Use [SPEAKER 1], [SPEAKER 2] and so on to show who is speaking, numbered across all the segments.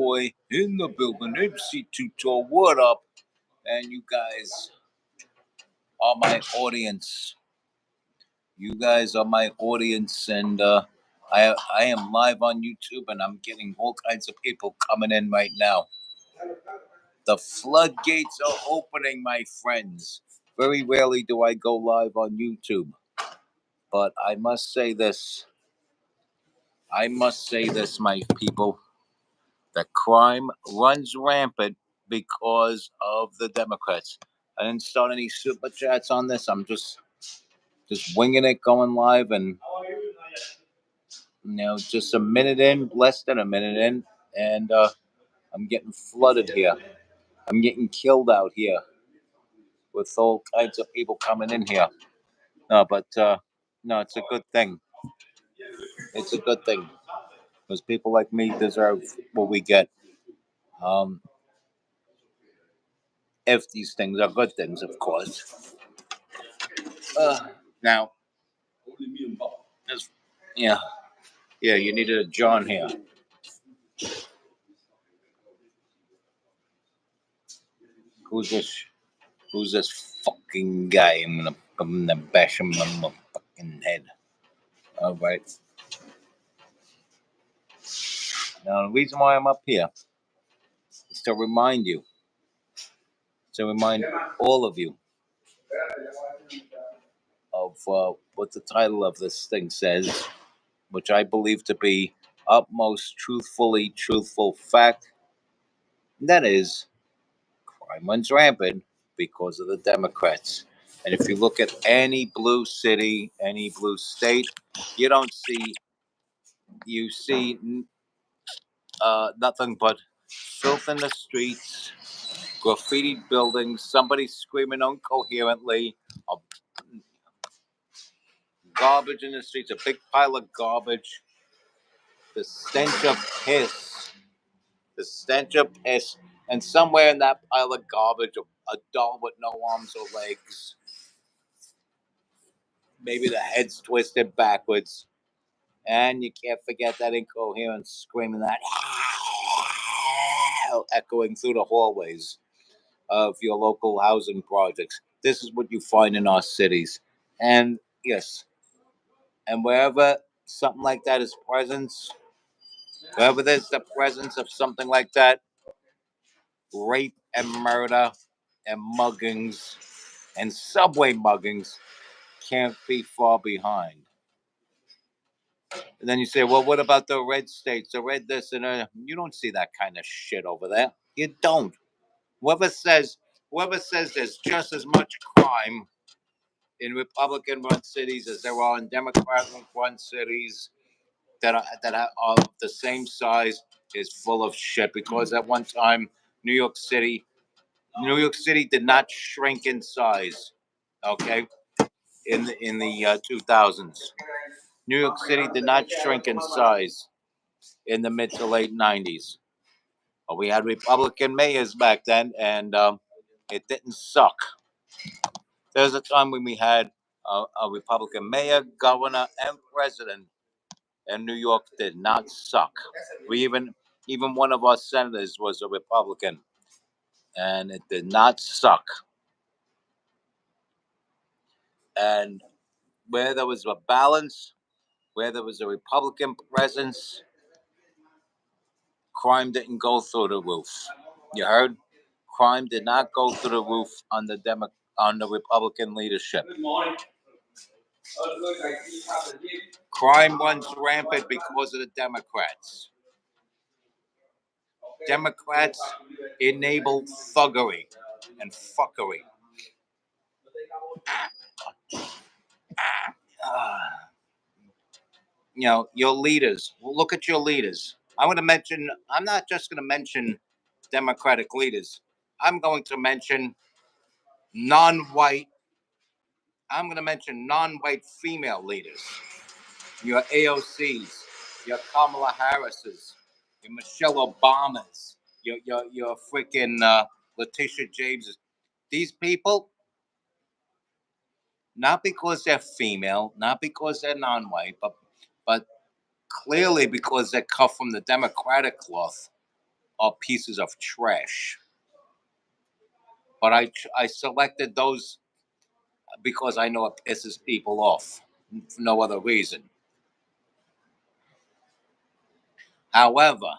[SPEAKER 1] boy in the building. MC Tutor, what up? And you guys are my audience. You guys are my audience, and I am live on YouTube, and I'm getting all kinds of people coming in right now. The floodgates are opening, my friends. Very rarely do I go live on YouTube, but I must say this. My people. The crime runs rampant because of the Democrats. I didn't start any super chats on this. I'm just winging it, going live, and just a minute in, less than a minute in, and I'm getting flooded here. I'm getting killed out here with all kinds of people coming in here. No, but no, it's a good thing. It's a good thing because people like me deserve what we get. Um, if these things are good things, of course. Now, yeah, yeah, you needed a John here. Who's this? Who's this fucking guy? I'm gonna bash him on my fucking head. All right. Now, the reason why I'm up here is to remind you, to remind all of you of what the title of this thing says, which I believe to be utmost truthful fact. And that is, crime runs rampant because of the Democrats. And if you look at any blue city, any blue state, you don't see, you see nothing but filth in the streets, graffiti buildings, somebody screaming incoherently, a garbage in the streets, a big pile of garbage, the stench of piss, and somewhere in that pile of garbage, a doll with no arms or legs, maybe the head's twisted backwards, and you can't forget that incoherent screaming that echoing through the hallways of your local housing projects. This is what you find in our cities. And yes, and wherever something like that is present, wherever there's the presence of something like that, rape and murder and muggings and subway muggings can't be far behind. And then you say, well, what about the red states, the red this and you don't see that kind of shit over there. You don't. Whoever says there's just as much crime in Republican-run cities as there are in Democratic-run cities that are of the same size is full of shit. Because at one time, New York City did not shrink in size. Okay, in the 2000s, New York City did not shrink in size in the mid to late 90s. But we had Republican mayors back then, and it didn't suck. There was a time when we had a Republican mayor, governor, and president, and New York did not suck. We even one of our senators was a Republican, and it did not suck. And where there was a balance, where there was a Republican presence, crime didn't go through the roof. You heard? Crime did not go through the roof on the Republican leadership. Crime runs rampant because of the Democrats. Democrats enable thuggery and fuckery. Uh, your leaders. Look at your leaders. I'm not just going to mention Democratic leaders. I'm going to mention non-white, I'm going to mention non-white female leaders. Your AOCs, your Kamala Harris's, your Michelle Obamas, your freaking Letitia Jameses. These people, not because they're female, not because they're non-white, but clearly because they're cut from the Democratic cloth. are pieces of trash. But I selected those because I know it pisses people off, for no other reason. However,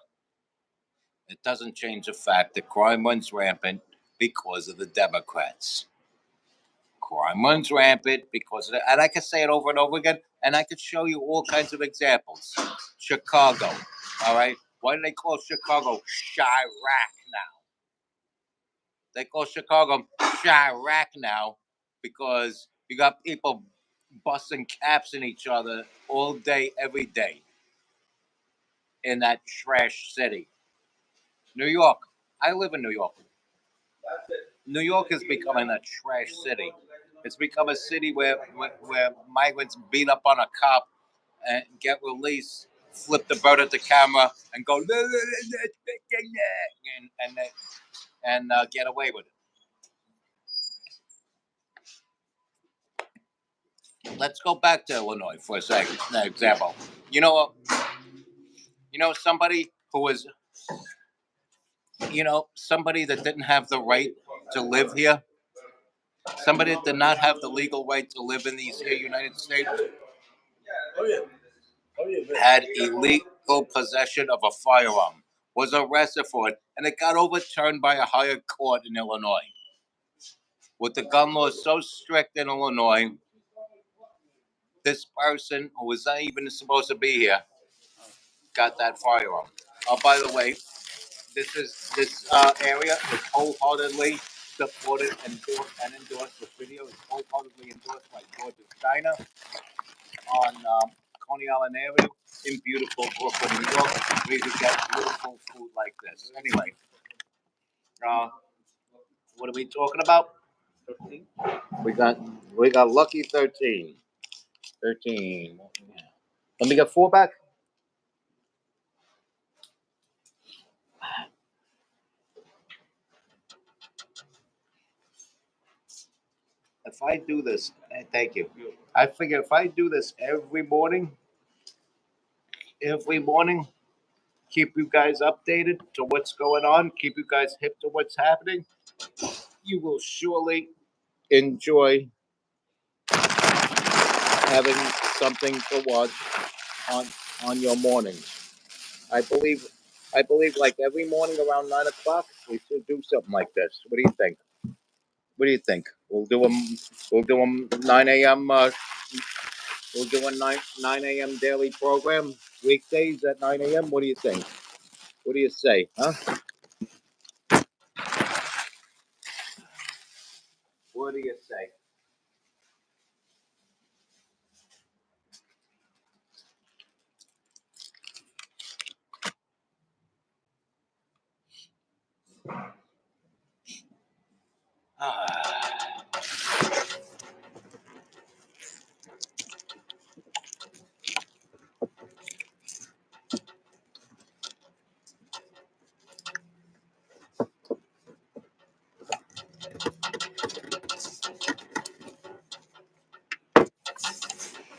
[SPEAKER 1] it doesn't change the fact that crime runs rampant because of the Democrats. Crime runs rampant because of that. And I can say it over and over again, and I could show you all kinds of examples. Chicago, all right? Why do they call Chicago Chirac now? They call Chicago Chirac now because you got people busting caps in each other all day, every day in that trash city. New York. I live in New York. New York is becoming a trash city. It's become a city where migrants beat up on a cop and get released, flip the bird at the camera, and go and get away with it. Let's go back to Illinois for a second. An example. You know what? Somebody who was somebody that didn't have the right to live here, somebody that did not have the legal right to live in these here United States, had illegal possession of a firearm, was arrested for it, and it got overturned by a higher court in Illinois. With the gun laws so strict in Illinois, this person who was not even supposed to be here got that firearm. Oh, by the way, this area is wholeheartedly supported and endorsed. The video is wholeheartedly endorsed by Georgia Steiner on Coney Island Avenue in beautiful Brooklyn, New York, where you get beautiful food like this. Anyway, uh, what are we talking about? We got we got lucky 13. 13. Let me get four back. If I do this, thank you. I figure if I do this every morning, keep you guys updated to what's going on, keep you guys hip to what's happening, you will surely enjoy having something to watch on your mornings. I believe I believe like every morning around 9 o'clock we should do something like this. What do you think? What do you think? We'll do them 9 a.m. We'll do a 9 a.m. daily program weekdays at 9 a.m. What do you think? What do you say? Huh? What do you say?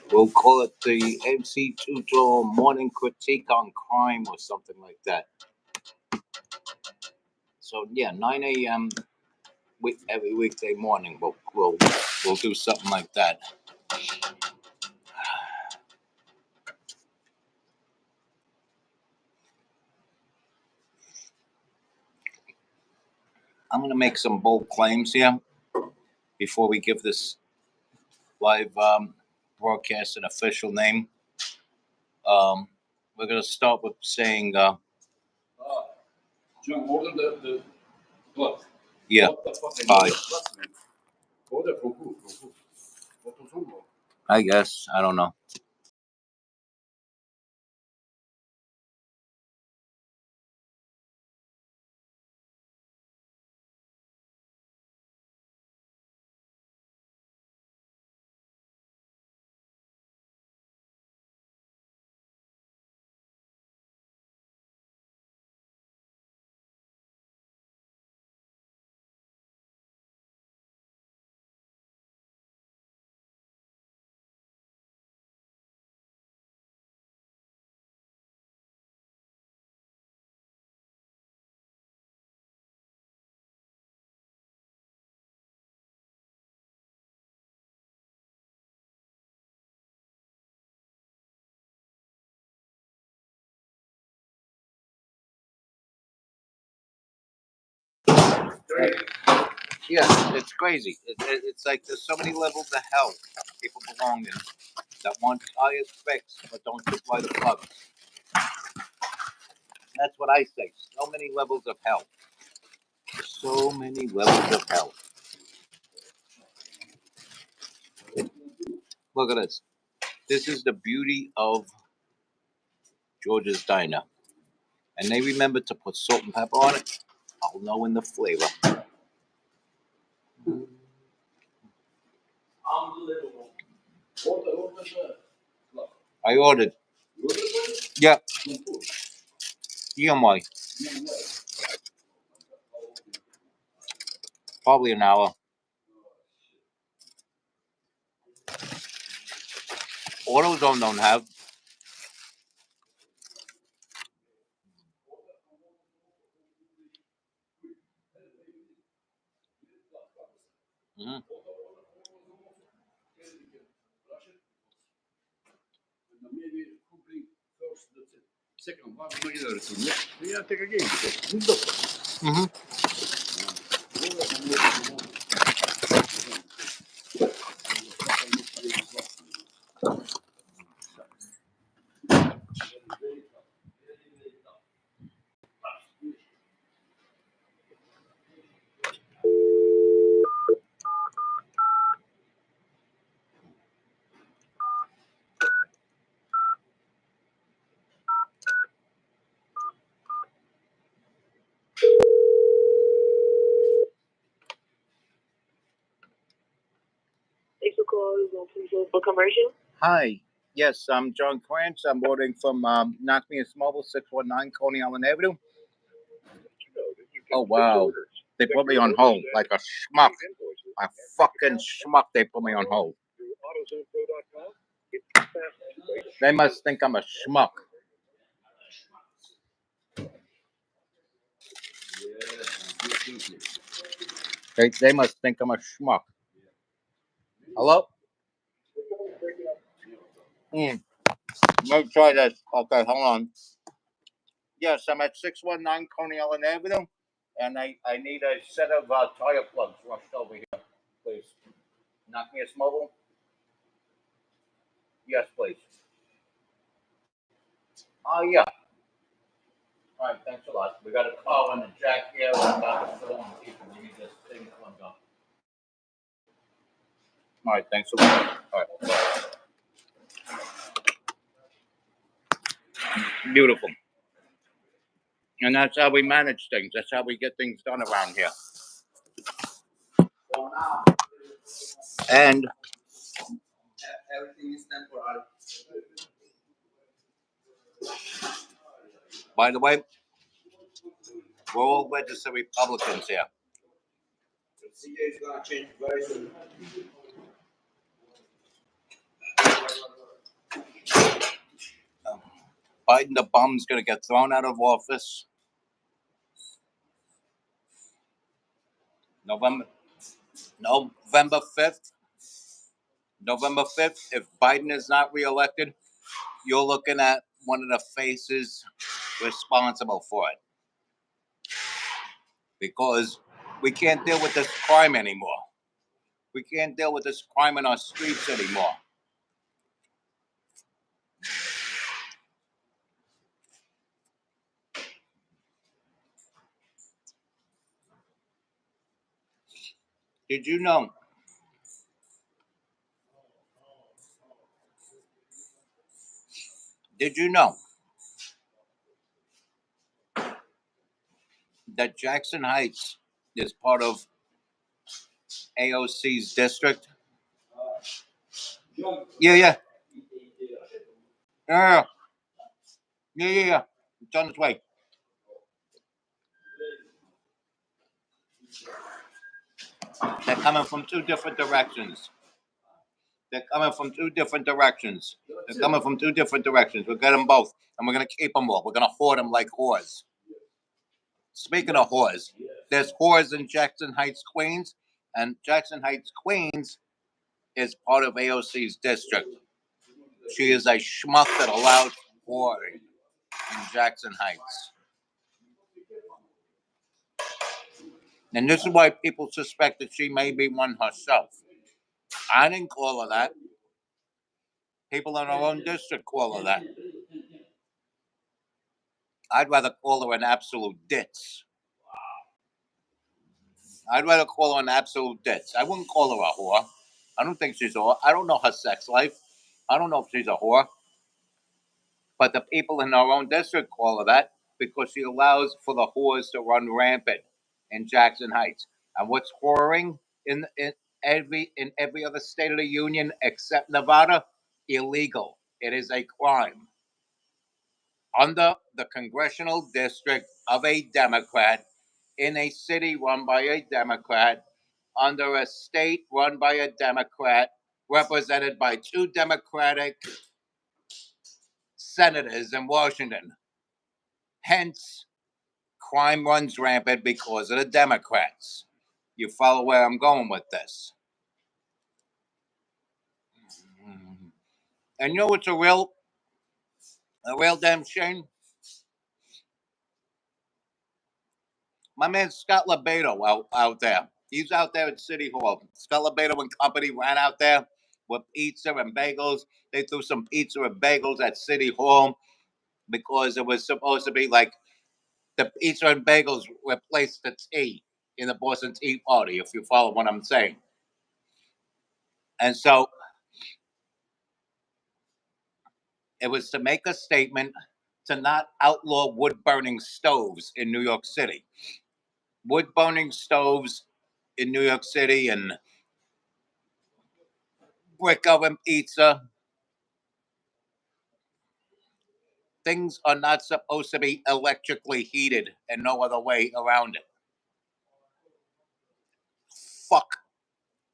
[SPEAKER 1] We'll call it the MC Tutor Morning Critique on Crime or something like that. So yeah, 9 a.m. Every weekday morning we'll do something like that. I'm gonna make some bold claims here before we give this live broadcast an official name. We're gonna start with saying yeah. Bye. I guess I don't know. Yeah, it's crazy. It's like there's so many levels of hell people belong in that want tires fixed but don't supply the plugs. That's what I say. So many levels of hell. So many levels of hell. Look at this. This is the beauty of George's Diner. And they remember to put salt and pepper on it. I'll know in the flavor. I ordered. Yeah. EMI. Probably an hour. AutoZone don't have. Mm-hmm. Mm-hmm.
[SPEAKER 2] Commercial.
[SPEAKER 1] Hi. Yes, I'm John Krantz. I'm ordering from Knock Me Mobile 619 Coney Island Avenue. Oh, wow. They put me on hold like a schmuck. A fucking schmuck, they put me on hold. They must think I'm a schmuck. They must think I'm a schmuck. Hello? Let me try this. Okay, hold on. Yes, I'm at 619 Coney Island Avenue, and I need a set of tire plugs rushed over here, please. Knock Me Mobile? Yes, please. Oh, yeah. All right, thanks a lot. We got a call on the jack here. We got the phone. People need this thing plugged up. All right, thanks a lot. All right. Beautiful. And that's how we manage things. That's how we get things done around here. And everything is temporary. By the way, we're all registered Republicans here. The CA is going to change very soon. Biden the bum's going to get thrown out of office. November 5th. November 5th, if Biden is not reelected, you're looking at one of the faces responsible for it. Because we can't deal with this crime anymore. We can't deal with this crime in our streets anymore. Did you know? Did you know that Jackson Heights is part of AOC's district? Yeah, yeah. Yeah, yeah. It's on its way. They're coming from two different directions. They're coming from two different directions. They're coming from two different directions. We'll get them both, and we're going to keep them all. We're going to hoard them like whores. Speaking of whores, there's whores in Jackson Heights, Queens, and Jackson Heights, Queens is part of AOC's district. She is a schmuck that allows whoring in Jackson Heights. And this is why people suspect that she may be one herself. I didn't call her that. People in our own district call her that. I'd rather call her an absolute ditz. I'd rather call her an absolute ditz. I wouldn't call her a whore. I don't think she's a whore. I don't know her sex life. I don't know if she's a whore. But the people in our own district call her that because she allows for the whores to run rampant in Jackson Heights. And what's whoring in every other state of the union except Nevada? Illegal. It is a crime. Under the congressional district of a Democrat, in a city run by a Democrat, under a state run by a Democrat, represented by two Democratic senators in Washington. Hence, crime runs rampant because of the Democrats. You follow where I'm going with this? And you know what's a real damn shame? My man Scott Lebedo out there. He's out there at City Hall. Scott Lebedo and company ran out there with pizza and bagels. They threw some pizza and bagels at City Hall because it was supposed to be like the pizza and bagels replaced the tea in the Boston Tea Party, if you follow what I'm saying. And so it was to make a statement to not outlaw wood burning stoves in New York City. Wood burning stoves in New York City and brick oven pizza. Things are not supposed to be electrically heated and no other way around it. Fuck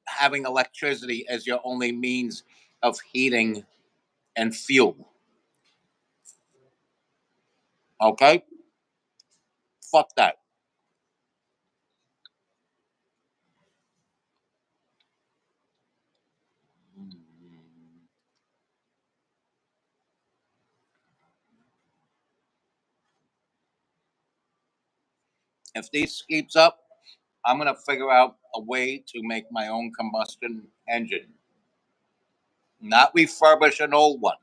[SPEAKER 1] having electricity as your only means of heating and fuel. Okay? Fuck that. If this keeps up, I'm going to figure out a way to make my own combustion engine. Not refurbish an old one,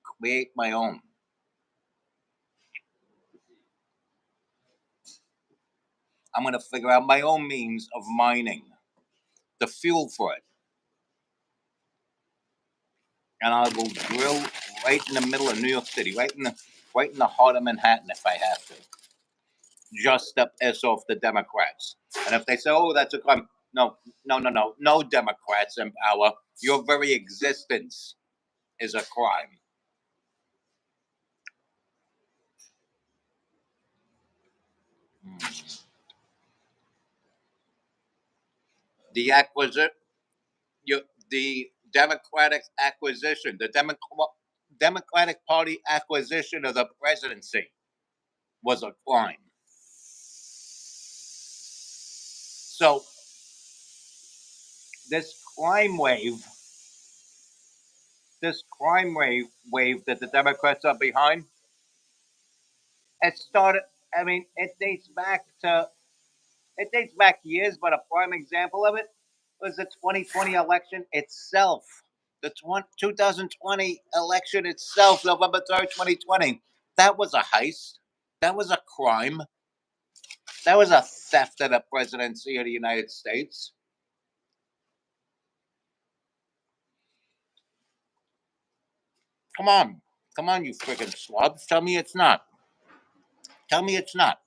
[SPEAKER 1] create my own. I'm going to figure out my own means of mining the fuel for it. And I will drill right in the middle of New York City, right in the heart of Manhattan if I have to, just to piss off the Democrats. And if they say, "Oh, that's a crime," no, no, no, no, no Democrats in power. Your very existence is a crime. The acquisition, the Democratic acquisition, the Democratic Party acquisition of the presidency was a crime. So this crime wave, this crime wave that the Democrats are behind, it started. I mean, it dates back years, but a prime example of it was the 2020 election itself. The 2020 election itself, November 3rd, 2020. That was a heist. That was a crime. That was a theft of the presidency of the United States. Come on. Come on, you freaking slobs. Tell me it's not. Tell me it's not.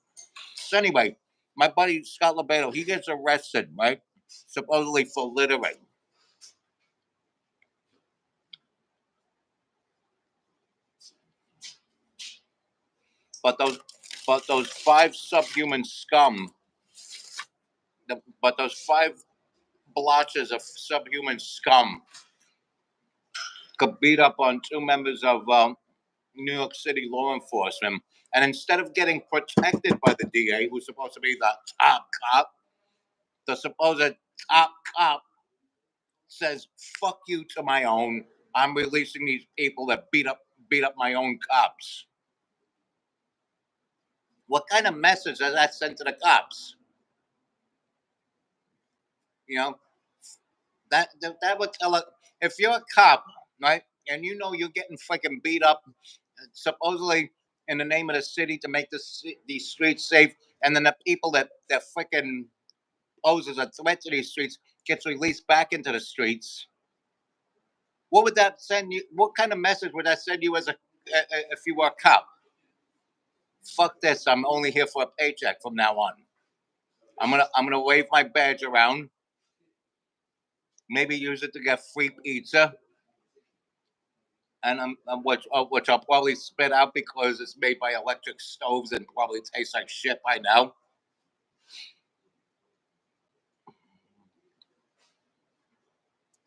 [SPEAKER 1] So anyway, my buddy Scott Lebedo, he gets arrested, right? Supposedly for littering. But those five subhuman scum, but those five blotches of subhuman scum could beat up on two members of New York City law enforcement. And instead of getting protected by the DA, who's supposed to be the top cop, the supposed top cop says, "Fuck you to my own. I'm releasing these people that beat up my own cops." What kind of message does that send to the cops? You know, that would tell it. If you're a cop, right, and you know you're getting freaking beat up, supposedly in the name of the city to make these streets safe, and then the people that freaking poses a threat to these streets gets released back into the streets. What would that send you? What kind of message would that send you as if you were a cop? Fuck this! I'm only here for a paycheck from now on. I'm gonna wave my badge around. Maybe use it to get free pizza, and which I'll probably spit out because it's made by electric stoves and probably tastes like shit by now.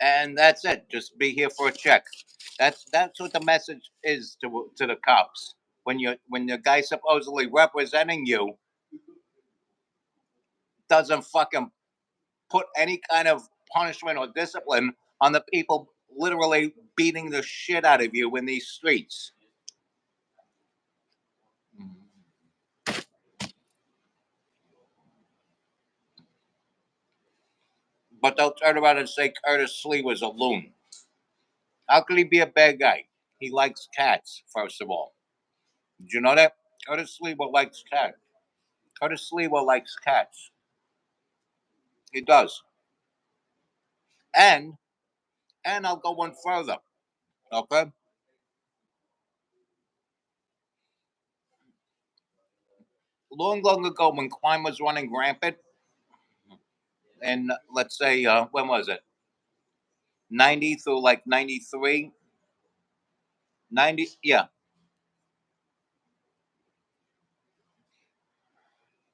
[SPEAKER 1] And that's it. Just be here for a check. That's what the message is to the cops. When the guy supposedly representing you doesn't fucking put any kind of punishment or discipline on the people literally beating the shit out of you in these streets. But they'll turn around and say Curtis Lee was a loon. How could he be a bad guy? He likes cats, first of all. Did you know that? Curtis Lee likes cats. Curtis Lee likes cats. He does. And I'll go one further. Okay. Long ago, when crime was running rampant, and let's say when was it? 90 through like 93, 90. Yeah,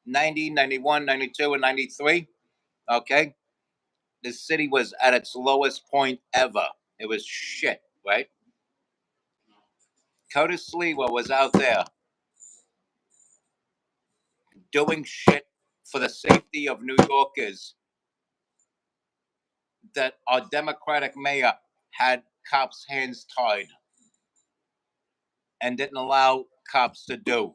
[SPEAKER 1] 90, 91, 92, and 93. Okay, the city was at its lowest point ever. It was shit, right? Curtis Lewa was out there doing shit for the safety of New Yorkers that our Democratic mayor had cops' hands tied and didn't allow cops to do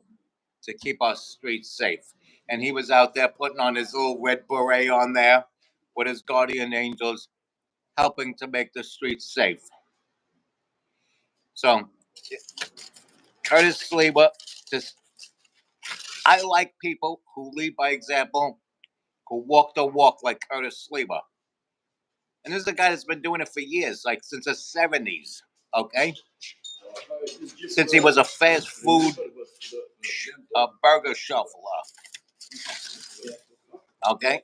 [SPEAKER 1] to keep our streets safe. And he was out there putting on his little red beret on there with his guardian angels, helping to make the streets safe. So Curtis Sliwa, just I like people who lead by example, who walk the walk like Curtis Sliwa. And this is a guy that's been doing it for years, like since the 70s. Okay, since he was a fast food burger shuffler. Okay,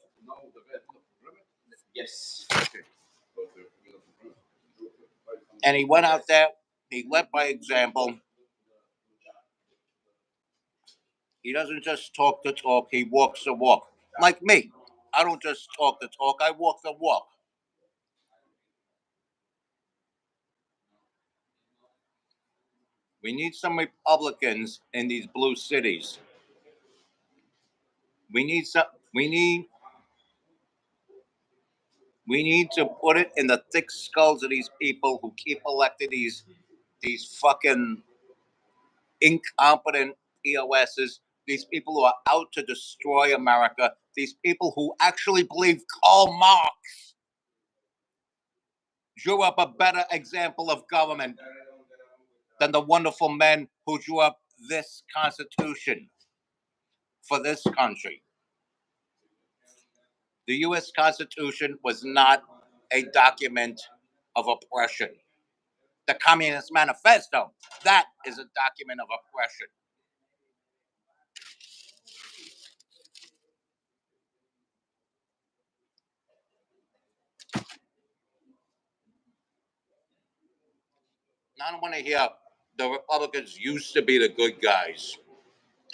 [SPEAKER 1] and he went out there. He led by example. He doesn't just talk the talk, he walks the walk. Like me. I don't just talk the talk, I walk the walk. We need some Republicans in these blue cities. We need some we need to put it in the thick skulls of these people who keep electing these fucking incompetent POSs, these people who are out to destroy America, these people who actually believe Karl Marx drew up a better example of government than the wonderful men who drew up this Constitution for this country. The U.S. Constitution was not a document of oppression. The Communist Manifesto, that is a document of oppression. Now I don't want to hear the Republicans used to be the good guys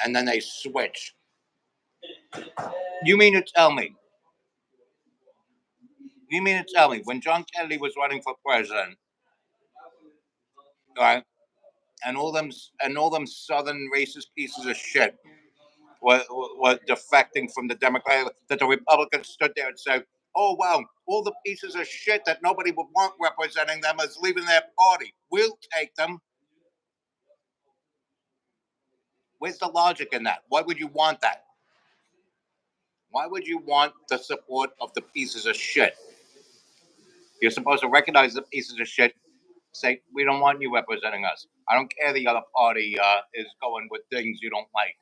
[SPEAKER 1] and then they switched. You mean to tell me? You mean to tell me when John Kennedy was running for president, right? And all them southern racist pieces of shit were defecting from the Democrat, that the Republicans stood there and said, "Oh wow, all the pieces of shit that nobody would want representing them is leaving their party. We'll take them." Where's the logic in that? Why would you want that? Why would you want the support of the pieces of shit? You're supposed to recognize the pieces of shit. Say, we don't want you representing us. I don't care the other party is going with things you don't like.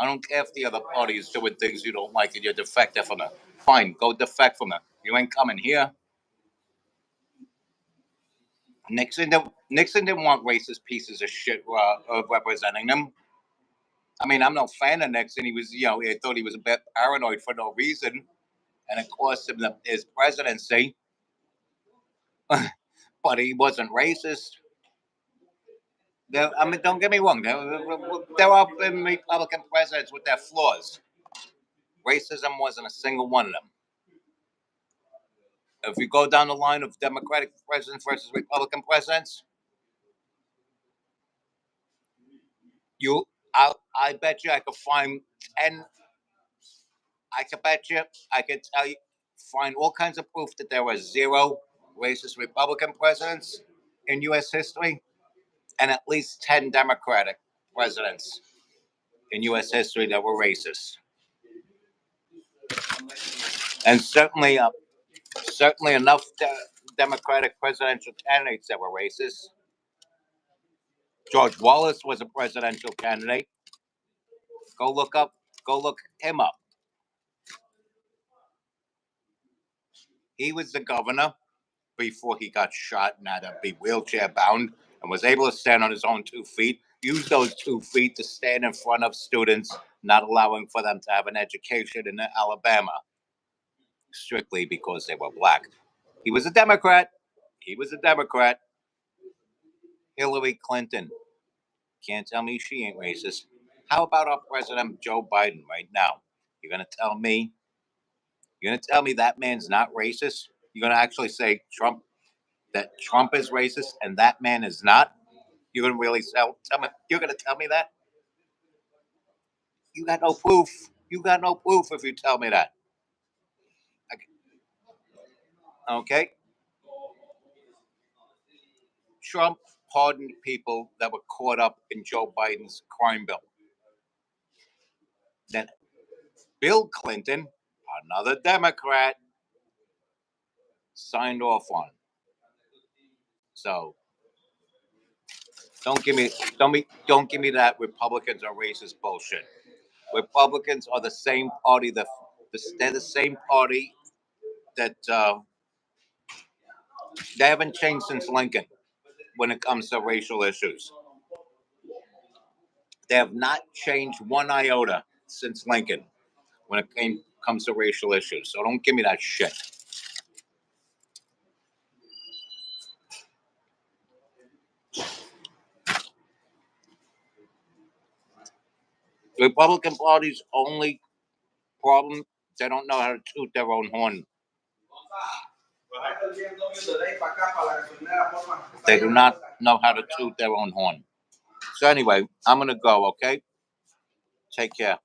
[SPEAKER 1] I don't care if the other party is doing things you don't like and you're defective from it. Fine, go defect from it. You ain't coming here. Nixon didn't want racist pieces of shit representing them. I mean, I'm no fan of Nixon. He was, I thought he was a bit paranoid for no reason, and it cost him his presidency. But he wasn't racist. I mean, don't get me wrong. There are been Republican presidents with their flaws. Racism wasn't a single one of them. If you go down the line of Democratic presidents versus Republican presidents, you, I bet you I could find 10. I could bet you I could tell you, find all kinds of proof that there were zero racist Republican presidents in U.S. history, and at least 10 Democratic presidents in U.S. history that were racist, and certainly enough Democratic presidential candidates that were racist. George Wallace was a presidential candidate. Go look up. Go look him up. He was the governor before he got shot and had to be wheelchair bound and was able to stand on his own 2 feet. Used those 2 feet to stand in front of students, not allowing for them to have an education in Alabama, strictly because they were black. He was a Democrat. He was a Democrat. Hillary Clinton. Can't tell me she ain't racist. How about our president Joe Biden right now? You're gonna tell me? You're gonna tell me that man's not racist? You're gonna actually say that Trump is racist and that man is not? You're gonna really tell me? You're gonna tell me that? You got no proof. You got no proof if you tell me that. Okay. Trump pardoned people that were caught up in Joe Biden's crime bill. Then Bill Clinton, another Democrat, signed off on. So don't give me that Republicans are racist bullshit. Republicans are the same party they're the same party that they haven't changed since Lincoln when it comes to racial issues. They have not changed one iota since Lincoln when it comes to racial issues. So don't give me that shit. The Republican Party's only problem, they don't know how to toot their own horn. They do not know how to toot their own horn. So anyway, I'm going to go, okay? Take care.